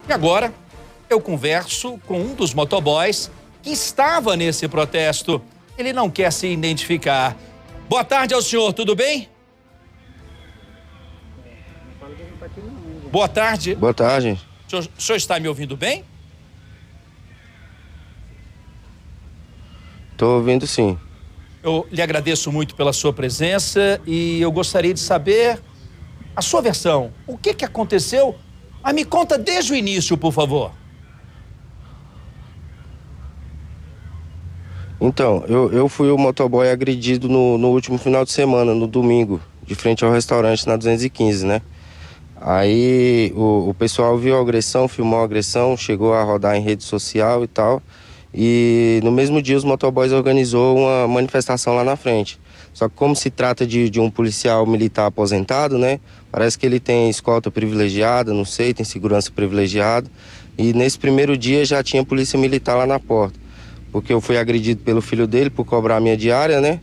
E agora eu converso com um dos motoboys que estava nesse protesto. Ele não quer se identificar. Boa tarde ao senhor, tudo bem? Boa tarde. Boa tarde. O senhor está me ouvindo bem? Estou ouvindo, sim. Eu lhe agradeço muito pela sua presença e eu gostaria de saber a sua versão. O que aconteceu? Mas me conta desde o início, por favor. Então, eu fui o motoboy agredido no último final de semana, no domingo, de frente ao restaurante na 215, né? Aí o pessoal viu a agressão, filmou a agressão, chegou a rodar em rede social e tal. E no mesmo dia os motoboys organizou uma manifestação lá na frente. Só que como se trata de um policial militar aposentado, né? Parece que ele tem escolta privilegiada, não sei, tem segurança privilegiada. E nesse primeiro dia já tinha polícia militar lá na porta. Porque eu fui agredido pelo filho dele por cobrar a minha diária, né?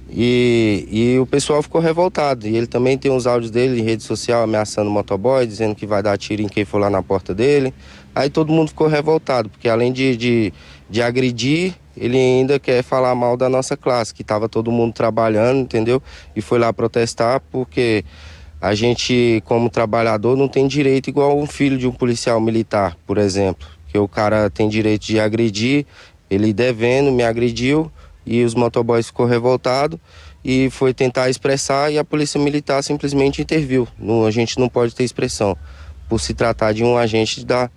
E o pessoal ficou revoltado. E ele também tem uns áudios dele em rede social ameaçando o motoboy, dizendo que vai dar tiro em quem for lá na porta dele. Aí todo mundo ficou revoltado, porque além de agredir, ele ainda quer falar mal da nossa classe, que estava todo mundo trabalhando, entendeu? E foi lá protestar porque a gente, como trabalhador, não tem direito igual um filho de um policial militar, por exemplo. Que o cara tem direito de agredir, ele devendo, me agrediu, e os motoboys ficou revoltado e foi tentar expressar e a polícia militar simplesmente interviu. A gente não pode ter expressão, por se tratar de um agente da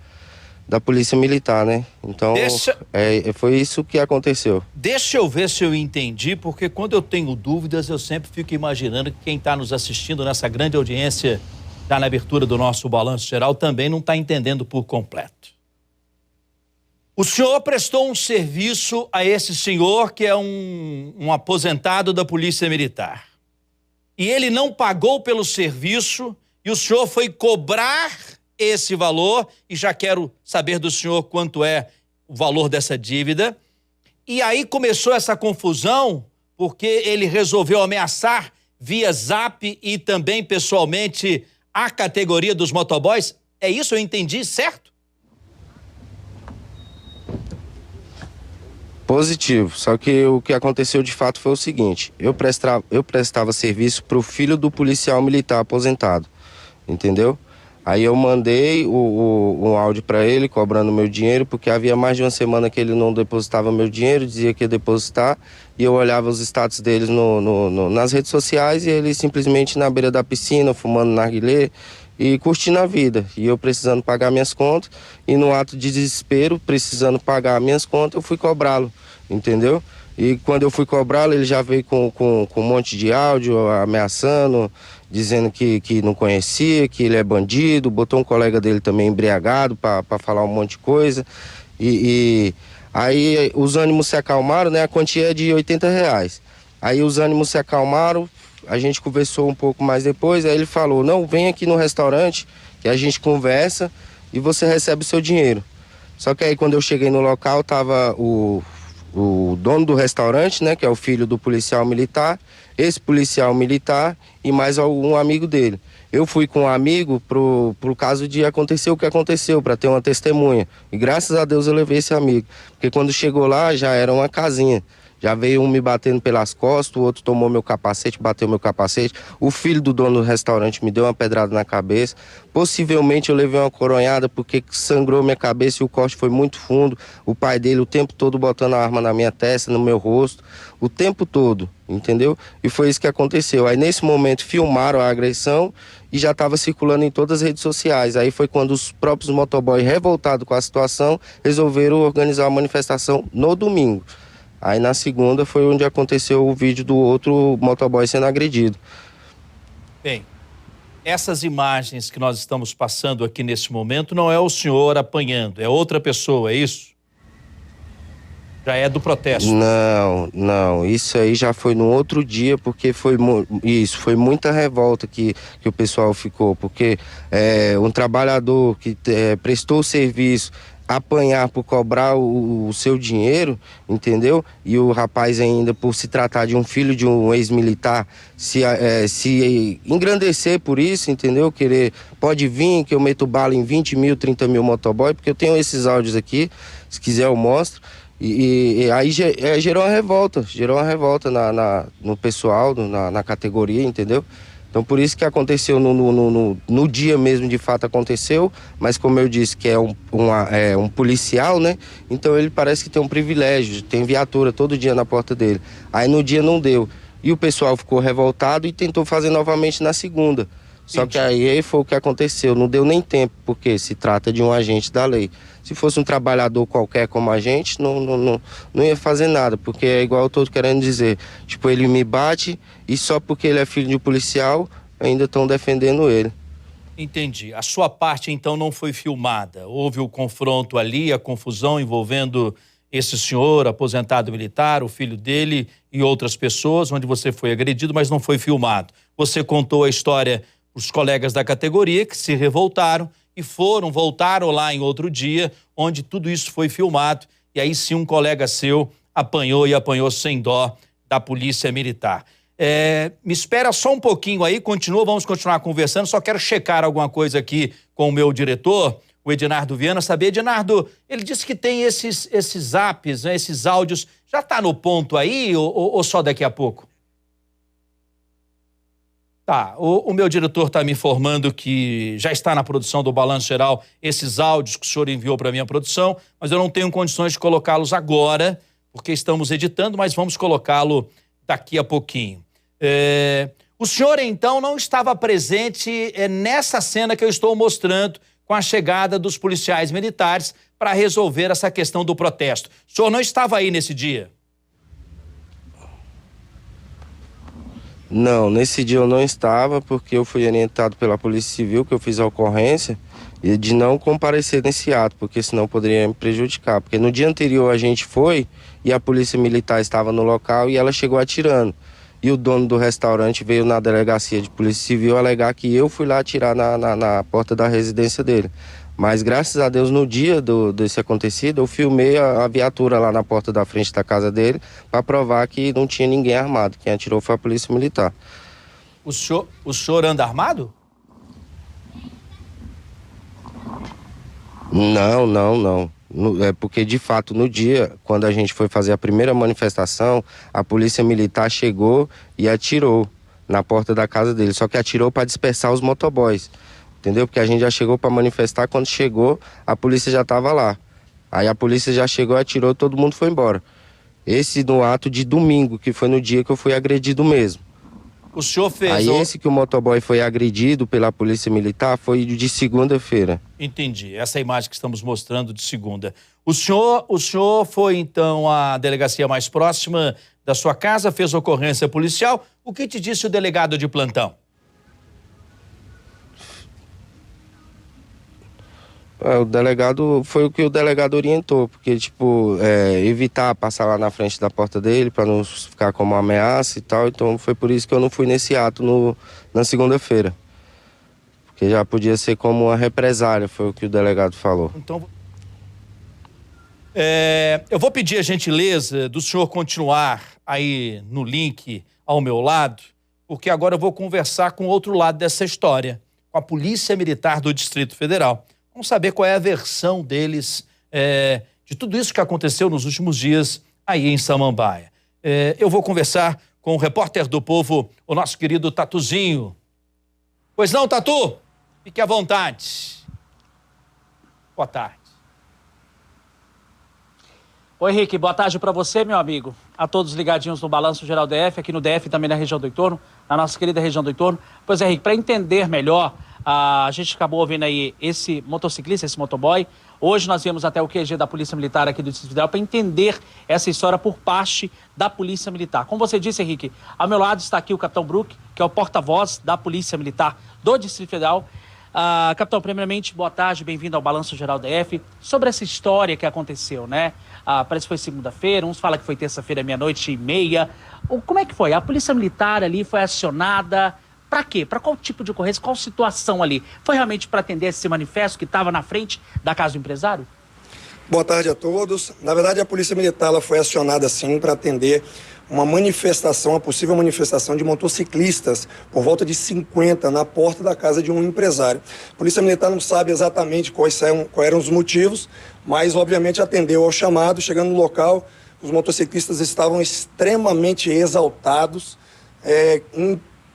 polícia militar, né? Então, foi isso que aconteceu. Deixa eu ver se eu entendi, porque quando eu tenho dúvidas, eu sempre fico imaginando que quem está nos assistindo nessa grande audiência, já na abertura do nosso Balanço Geral, também não está entendendo por completo. O senhor prestou um serviço a esse senhor que é um aposentado da Polícia Militar. E ele não pagou pelo serviço e o senhor foi cobrar esse valor, e já quero saber do senhor quanto é o valor dessa dívida. E aí começou essa confusão, porque ele resolveu ameaçar via Zap e também pessoalmente a categoria dos motoboys. É isso? Eu entendi certo? Positivo, só que o que aconteceu de fato foi o seguinte: eu prestava serviço para o filho do policial militar aposentado, entendeu? Aí eu mandei um áudio para ele cobrando meu dinheiro, porque havia mais de uma semana que ele não depositava meu dinheiro, dizia que ia depositar, e eu olhava os status deles nas redes sociais e ele simplesmente na beira da piscina, fumando narguilé e curtindo a vida. E eu precisando pagar minhas contas, e no ato de desespero, precisando pagar minhas contas, eu fui cobrá-lo, entendeu? E quando eu fui cobrá-lo, ele já veio com um monte de áudio ameaçando, dizendo que não conhecia, que ele é bandido, botou um colega dele também embriagado para falar um monte de coisa. E aí os ânimos se acalmaram, né? A quantia é de R$80. Aí os ânimos se acalmaram, a gente conversou um pouco mais depois, aí ele falou: não, vem aqui no restaurante que a gente conversa e você recebe o seu dinheiro. Só que aí quando eu cheguei no local, tava o dono do restaurante, né, que é o filho do policial militar, esse policial militar e mais algum amigo dele. Eu fui com um amigo pro caso de acontecer o que aconteceu, para ter uma testemunha. E graças a Deus eu levei esse amigo, porque quando chegou lá já era uma casinha. Já veio um me batendo pelas costas, o outro tomou meu capacete, bateu meu capacete. O filho do dono do restaurante me deu uma pedrada na cabeça. Possivelmente eu levei uma coronhada porque sangrou minha cabeça e o corte foi muito fundo. O pai dele o tempo todo botando a arma na minha testa, no meu rosto, o tempo todo, entendeu? E foi isso que aconteceu. Aí nesse momento filmaram a agressão e já estava circulando em todas as redes sociais. Aí foi quando os próprios motoboys, revoltados com a situação, resolveram organizar a manifestação no domingo. Aí na segunda foi onde aconteceu o vídeo do outro motoboy sendo agredido. Bem, essas imagens que nós estamos passando aqui nesse momento não é o senhor apanhando, é outra pessoa, é isso? Já é do protesto. Não, isso aí já foi no outro dia, porque foi muita revolta que o pessoal ficou, porque um trabalhador que prestou o serviço, apanhar por cobrar o seu dinheiro, entendeu? E o rapaz ainda, por se tratar de um filho de um ex-militar, se engrandecer por isso, entendeu? Pode vir que eu meto bala em 20 mil, 30 mil motoboy, porque eu tenho esses áudios aqui, se quiser eu mostro. E aí gerou uma revolta no pessoal, na categoria, entendeu? Então por isso que aconteceu no dia mesmo, de fato aconteceu, mas como eu disse que é um policial, né? Então ele parece que tem um privilégio, tem viatura todo dia na porta dele. Aí no dia não deu. E o pessoal ficou revoltado e tentou fazer novamente na segunda. Só que aí foi o que aconteceu, não deu nem tempo, porque se trata de um agente da lei. Se fosse um trabalhador qualquer como a gente, não ia fazer nada, porque é igual eu tô querendo dizer. Tipo, ele me bate e só porque ele é filho de um policial, ainda estão defendendo ele. Entendi. A sua parte, então, não foi filmada. Houve o confronto ali, a confusão envolvendo esse senhor aposentado militar, o filho dele e outras pessoas, onde você foi agredido, mas não foi filmado. Você contou a história os colegas da categoria que se revoltaram e voltaram lá em outro dia, onde tudo isso foi filmado, e aí sim um colega seu apanhou sem dó da polícia militar. Me espera só um pouquinho aí, vamos continuar conversando, só quero checar alguma coisa aqui com o meu diretor, o Ednardo Viana, saber, Ednardo, ele disse que tem esses apps, né, esses áudios, já está no ponto aí ou só daqui a pouco? Tá, o meu diretor está me informando que já está na produção do Balanço Geral esses áudios que o senhor enviou para a minha produção, mas eu não tenho condições de colocá-los agora, porque estamos editando, mas vamos colocá-lo daqui a pouquinho. O senhor, então, não estava presente nessa cena que eu estou mostrando com a chegada dos policiais militares para resolver essa questão do protesto. O senhor não estava aí nesse dia? Não, nesse dia eu não estava, porque eu fui orientado pela Polícia Civil, que eu fiz a ocorrência, e de não comparecer nesse ato, porque senão poderia me prejudicar. Porque no dia anterior a gente foi e a Polícia Militar estava no local e ela chegou atirando. E o dono do restaurante veio na delegacia de Polícia Civil alegar que eu fui lá atirar na porta da residência dele. Mas graças a Deus, no dia desse acontecido, eu filmei a viatura lá na porta da frente da casa dele para provar que não tinha ninguém armado. Quem atirou foi a Polícia Militar. O senhor anda armado? Não. É porque, de fato, no dia, quando a gente foi fazer a primeira manifestação, a Polícia Militar chegou e atirou na porta da casa dele. Só que atirou para dispersar os motoboys. Entendeu? Porque a gente já chegou para manifestar, quando chegou, a polícia já estava lá. Aí a polícia já chegou, atirou, todo mundo foi embora. Esse no ato de domingo, que foi no dia que eu fui agredido mesmo. O senhor fez... Aí esse que o motoboy foi agredido pela Polícia Militar foi de segunda-feira. Entendi. Essa é a imagem que estamos mostrando de segunda. O senhor foi, então, à delegacia mais próxima da sua casa, fez ocorrência policial. O que te disse o delegado de plantão? O delegado, foi o que o delegado orientou, porque, tipo, evitar passar lá na frente da porta dele para não ficar como uma ameaça e tal. Então foi por isso que eu não fui nesse ato na segunda-feira. Porque já podia ser como uma represália, foi o que o delegado falou. Então, eu vou pedir a gentileza do senhor continuar aí no link ao meu lado, porque agora eu vou conversar com o outro lado dessa história, com a Polícia Militar do Distrito Federal. Vamos saber qual é a versão deles de tudo isso que aconteceu nos últimos dias aí em Samambaia. Eu vou conversar com o repórter do Povo, o nosso querido Tatuzinho. Pois não, Tatu? Fique à vontade. Boa tarde. Oi, Henrique, boa tarde para você, meu amigo. A todos ligadinhos no Balanço Geral DF, aqui no DF e também na região do entorno, na nossa querida região do entorno. Pois é, Henrique, para entender melhor, a gente acabou ouvindo aí esse motociclista, esse motoboy. Hoje nós viemos até o QG da Polícia Militar aqui do Distrito Federal para entender essa história por parte da Polícia Militar. Como você disse, Henrique, ao meu lado está aqui o Capitão Brook, que é o porta-voz da Polícia Militar do Distrito Federal. Capitão, primeiramente, boa tarde, bem-vindo ao Balanço Geral DF. Sobre essa história que aconteceu, né? Parece que foi segunda-feira, uns falam que foi terça-feira, meia-noite e meia. Como é que foi? A polícia militar ali foi acionada para quê? Para qual tipo de ocorrência? Qual situação ali? Foi realmente para atender esse manifesto que estava na frente da casa do empresário? Boa tarde a todos. Na verdade, a Polícia Militar ela foi acionada, sim, para atender uma manifestação, uma possível manifestação de motociclistas, por volta de 50, na porta da casa de um empresário. A Polícia Militar não sabe exatamente quais eram os motivos, mas, obviamente, atendeu ao chamado. Chegando no local, os motociclistas estavam extremamente exaltados,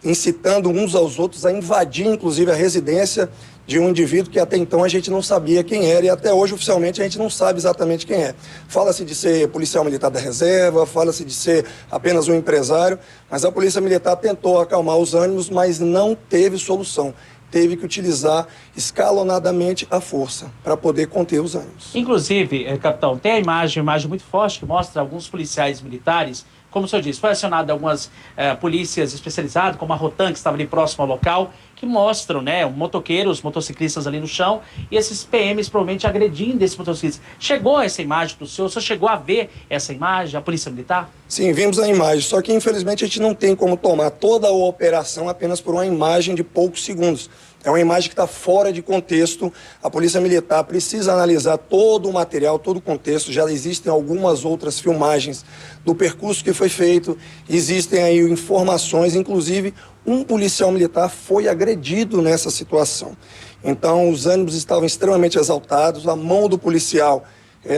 incitando uns aos outros a invadir, inclusive, a residência de um indivíduo que até então a gente não sabia quem era e até hoje oficialmente a gente não sabe exatamente quem é. Fala-se de ser policial militar da reserva, fala-se de ser apenas um empresário, mas a Polícia Militar tentou acalmar os ânimos, mas não teve solução. Teve que utilizar escalonadamente a força para poder conter os ânimos. Inclusive, capitão, tem a imagem muito forte que mostra alguns policiais militares. Como o senhor disse, foi acionado algumas polícias especializadas, como a Rotan, que estava ali próximo ao local, que mostram, né, motoqueiros, motociclistas ali no chão, e esses PMs provavelmente agredindo esses motociclistas. Chegou essa imagem do senhor? O senhor chegou a ver essa imagem, a Polícia Militar? Sim, vimos a imagem, só que infelizmente a gente não tem como tomar toda a operação apenas por uma imagem de poucos segundos. É uma imagem que está fora de contexto. A Polícia Militar precisa analisar todo o material, todo o contexto. Já existem algumas outras filmagens do percurso que foi feito. Existem aí informações, inclusive um policial militar foi agredido nessa situação. Então os ânimos estavam extremamente exaltados. A mão do policial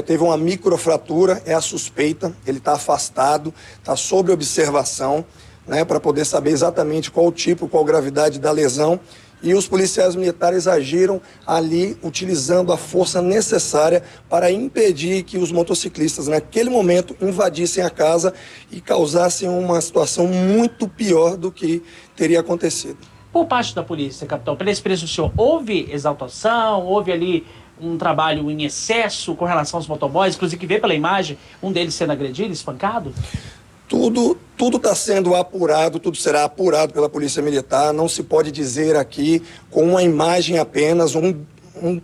teve uma microfratura, é a suspeita. Ele está afastado, está sob observação, né, para poder saber exatamente qual o tipo, qual a gravidade da lesão. E os policiais militares agiram ali utilizando a força necessária para impedir que os motociclistas, naquele momento, invadissem a casa e causassem uma situação muito pior do que teria acontecido. Por parte da polícia, capitão, pela experiência do senhor, houve exaltação, houve ali um trabalho em excesso com relação aos motoboys, inclusive que vê pela imagem um deles sendo agredido, espancado? Tudo está sendo apurado, tudo será apurado pela Polícia Militar. Não se pode dizer aqui, com uma imagem apenas,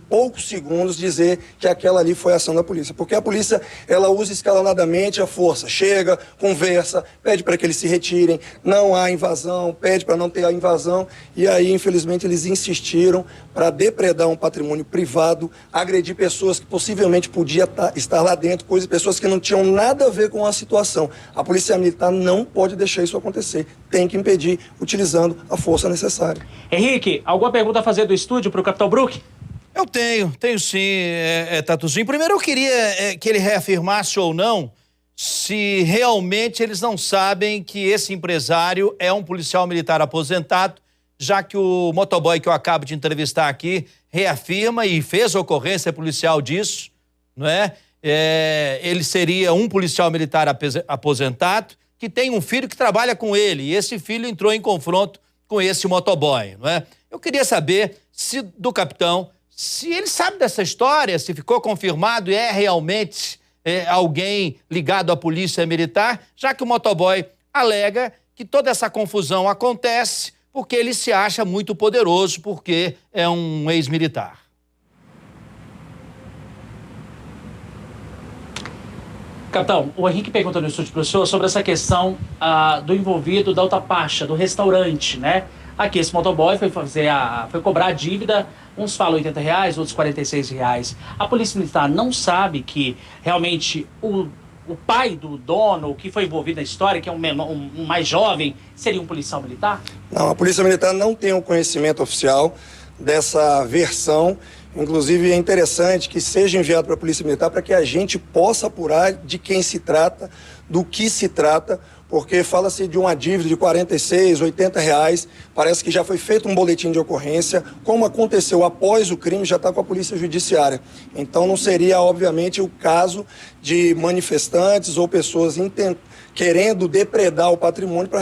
poucos segundos, dizer que aquela ali foi a ação da polícia. Porque a polícia, ela usa escalonadamente a força. Chega, conversa, pede para que eles se retirem, não há invasão, pede para não ter a invasão. E aí, infelizmente, eles insistiram para depredar um patrimônio privado, agredir pessoas que possivelmente podiam estar lá dentro, pessoas que não tinham nada a ver com a situação. A Polícia Militar não pode deixar isso acontecer. Tem que impedir, utilizando a força necessária. Henrique, alguma pergunta a fazer do estúdio para o capitão Brook? Eu tenho sim, Tatuzinho. Primeiro eu queria que ele reafirmasse ou não se realmente eles não sabem que esse empresário é um policial militar aposentado, já que o motoboy que eu acabo de entrevistar aqui reafirma e fez ocorrência policial disso, não é? Ele seria um policial militar aposentado que tem um filho que trabalha com ele e esse filho entrou em confronto com esse motoboy, não é? Eu queria saber do capitão se ele sabe dessa história, se ficou confirmado e é realmente alguém ligado à polícia militar, já que o motoboy alega que toda essa confusão acontece porque ele se acha muito poderoso, porque é um ex-militar. Capitão, o Henrique perguntou no estúdio para o senhor sobre essa questão do envolvido da Autopacha, do restaurante, né? Aqui esse motoboy foi cobrar a dívida, uns falam R$80, outros R$46. A Polícia Militar não sabe que realmente o pai do dono, que foi envolvido na história, que é um mais jovem, seria um policial militar? Não, a Polícia Militar não tem o conhecimento oficial dessa versão. Inclusive é interessante que seja enviado para a Polícia Militar para que a gente possa apurar de quem se trata, do que se trata, porque fala-se de uma dívida de R$46, R$80, parece que já foi feito um boletim de ocorrência, como aconteceu após o crime, já está com a Polícia Judiciária. Então não seria, obviamente, o caso de manifestantes ou pessoas querendo depredar o patrimônio para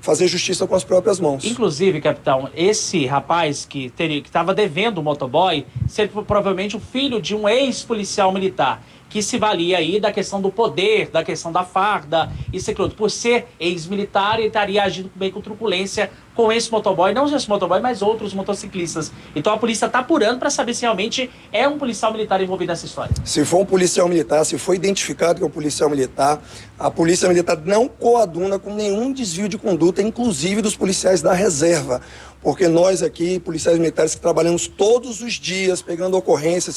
fazer justiça com as próprias mãos. Inclusive, capitão, esse rapaz que estava devendo o motoboy, seria provavelmente o filho de um ex-policial militar, que se valia aí da questão do poder, da questão da farda, isso e aquilo. Por ser ex-militar, ele estaria agindo bem com truculência com esse motoboy, não só esse motoboy, mas outros motociclistas. Então a polícia está apurando para saber se realmente é um policial militar envolvido nessa história. Se for um policial militar, se for identificado que é um policial militar, a polícia militar não coaduna com nenhum desvio de conduta, inclusive dos policiais da reserva. Porque nós aqui, policiais militares que trabalhamos todos os dias, pegando ocorrência,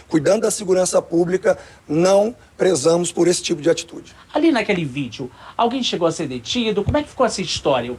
cuidando da segurança pública, não prezamos por esse tipo de atitude. Ali naquele vídeo, alguém chegou a ser detido? Como é que ficou essa história?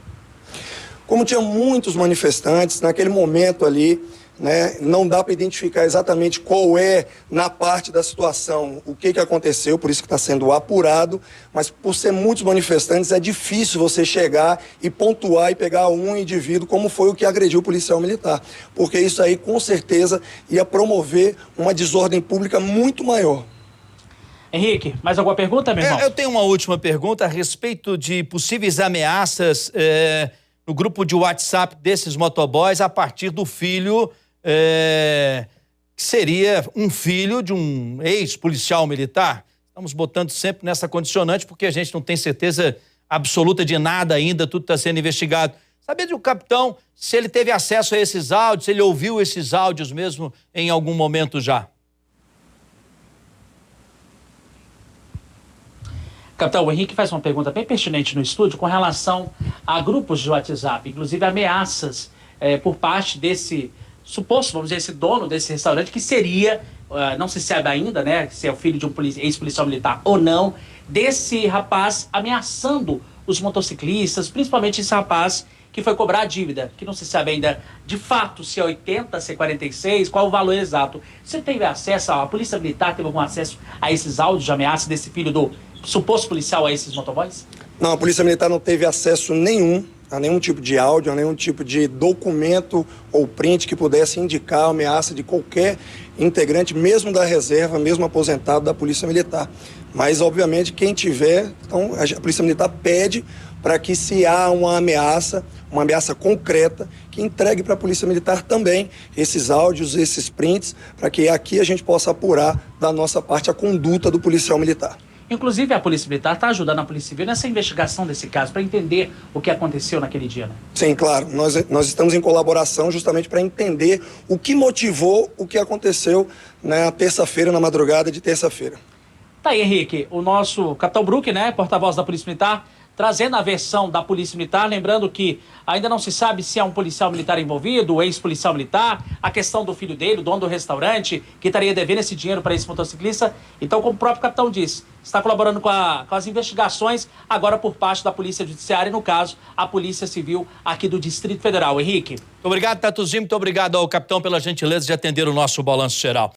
Como tinha muitos manifestantes, naquele momento ali, né, não dá para identificar exatamente qual é, na parte da situação, o que aconteceu, por isso que está sendo apurado, mas por ser muitos manifestantes, é difícil você chegar e pontuar e pegar um indivíduo como foi o que agrediu o policial militar, porque isso aí, com certeza, ia promover uma desordem pública muito maior. Henrique, mais alguma pergunta, meu irmão? Eu tenho uma última pergunta a respeito de possíveis ameaças no grupo de WhatsApp desses motoboys a partir do filho, que seria um filho de um ex-policial militar. Estamos botando sempre nessa condicionante porque a gente não tem certeza absoluta de nada ainda, tudo está sendo investigado. Saber do capitão se ele teve acesso a esses áudios, se ele ouviu esses áudios mesmo em algum momento já. Capitão, o Henrique faz uma pergunta bem pertinente no estúdio com relação a grupos de WhatsApp, inclusive ameaças por parte desse suposto, vamos dizer, esse dono desse restaurante, que seria, não se sabe ainda, né, se é o filho de um ex-policial militar ou não, desse rapaz ameaçando os motociclistas, principalmente esse rapaz que foi cobrar a dívida, que não se sabe ainda de fato se é 80, se é 46, qual o valor exato. Você teve acesso, a Polícia Militar teve algum acesso a esses áudios de ameaça desse filho do suposto policial a esses motoboys? Não, a Polícia Militar não teve acesso nenhum a nenhum tipo de áudio, a nenhum tipo de documento ou print que pudesse indicar a ameaça de qualquer integrante, mesmo da reserva, mesmo aposentado da Polícia Militar. Mas, obviamente, quem tiver, então a Polícia Militar pede para que, se há uma ameaça concreta, que entregue para a Polícia Militar também esses áudios, esses prints, para que aqui a gente possa apurar da nossa parte a conduta do policial militar. Inclusive, a Polícia Militar está ajudando a Polícia Civil nessa investigação desse caso, para entender o que aconteceu naquele dia, né? Sim, claro. Nós estamos em colaboração justamente para entender o que motivou o que aconteceu na terça-feira, na madrugada de terça-feira. Tá aí, Henrique, o nosso Capitão Brook, né, porta-voz da Polícia Militar, trazendo a versão da Polícia Militar, lembrando que ainda não se sabe se é um policial militar envolvido, ex-policial militar, a questão do filho dele, o dono do restaurante, que estaria devendo esse dinheiro para esse motociclista. Então, como o próprio capitão disse, está colaborando com as investigações, agora por parte da Polícia Judiciária, no caso, a Polícia Civil aqui do Distrito Federal. Henrique. Muito obrigado, Tatuzinho. Muito obrigado ao capitão pela gentileza de atender o nosso Balanço Geral.